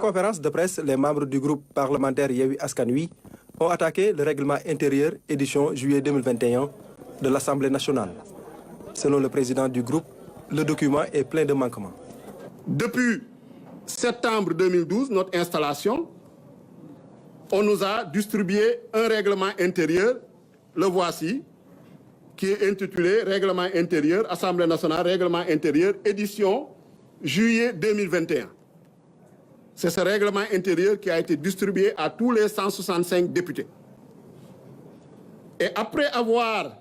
conférence de presse, les membres du groupe parlementaire Yewwi Askan Wi ont attaqué le règlement intérieur édition juillet 2021 de l'Assemblée nationale. Selon le président du groupe, le document est plein de manquements. Depuis septembre 2012, notre installation, on nous a distribué un règlement intérieur, le voici, qui est intitulé Règlement intérieur, Assemblée nationale, Règlement intérieur, édition juillet 2021. C'est ce règlement intérieur qui a été distribué à tous les 165 députés. Et après avoir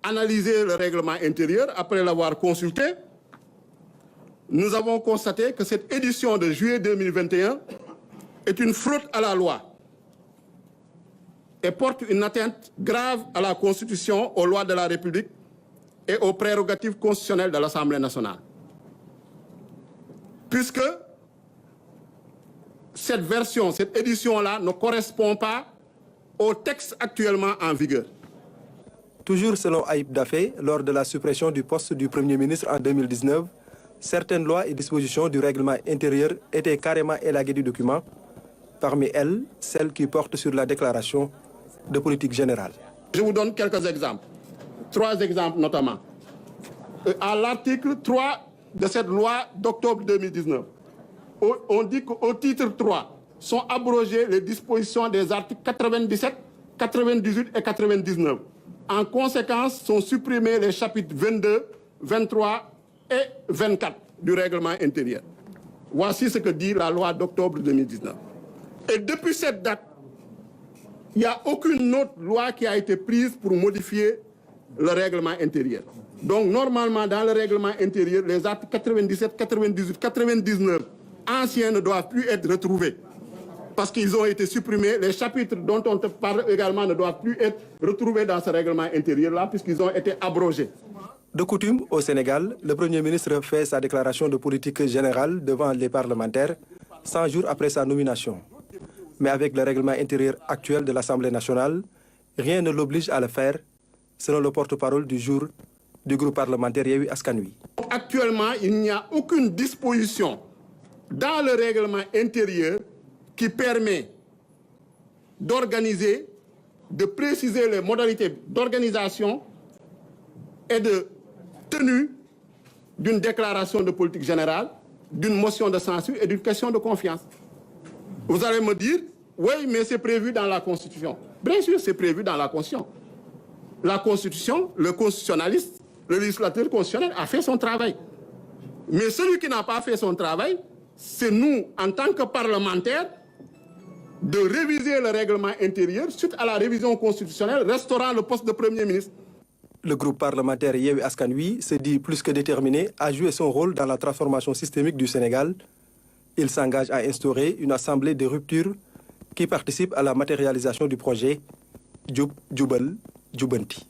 analysé le règlement intérieur, après l'avoir consulté, nous avons constaté que cette édition de juillet 2021 est une fraude à la loi et porte une atteinte grave à la Constitution, aux lois de la République et aux prérogatives constitutionnelles de l'Assemblée nationale. Puisque cette version, cette édition-là ne correspond pas au texte actuellement en vigueur. Toujours selon Ayib Daffé, lors de la suppression du poste du Premier ministre en 2019, certaines lois et dispositions du règlement intérieur étaient carrément élaguées du document, parmi elles, celles qui portent sur la déclaration de politique générale. Je vous donne quelques exemples. 3 exemples notamment. À l'article 3 de cette loi d'octobre 2019, on dit qu'au titre 3 sont abrogées les dispositions des articles 97, 98 et 99. En conséquence, sont supprimés les chapitres 22, 23 et 24 du règlement intérieur. Voici ce que dit la loi d'octobre 2019. Et depuis cette date, il n'y a aucune autre loi qui a été prise pour modifier le règlement intérieur. Donc normalement, dans le règlement intérieur, les articles 97, 98, 99 anciens ne doivent plus être retrouvés parce qu'ils ont été supprimés. Les chapitres dont on te parle également ne doivent plus être retrouvés dans ce règlement intérieur-là puisqu'ils ont été abrogés. De coutume, au Sénégal, le Premier ministre fait sa déclaration de politique générale devant les parlementaires 100 jours après sa nomination. Mais avec le règlement intérieur actuel de l'Assemblée nationale, rien ne l'oblige à le faire, selon le porte-parole du jour du groupe parlementaire Yewwi Askan Wi. Actuellement, il n'y a aucune disposition dans le règlement intérieur qui permet d'organiser, de préciser les modalités d'organisation et de tenue d'une déclaration de politique générale, d'une motion de censure et d'une question de confiance. Vous allez me dire, oui, mais c'est prévu dans la Constitution. Bien sûr, c'est prévu dans la Constitution. La Constitution, le constitutionnaliste, le législateur constitutionnel a fait son travail. Mais celui qui n'a pas fait son travail, c'est nous, en tant que parlementaires, de réviser le règlement intérieur suite à la révision constitutionnelle restaurant le poste de Premier ministre. Le groupe parlementaire Yewwi Askan Wi se dit plus que déterminé à jouer son rôle dans la transformation systémique du Sénégal. Il s'engage à instaurer une assemblée de rupture qui participe à la matérialisation du projet Jub Jubal Jubanti.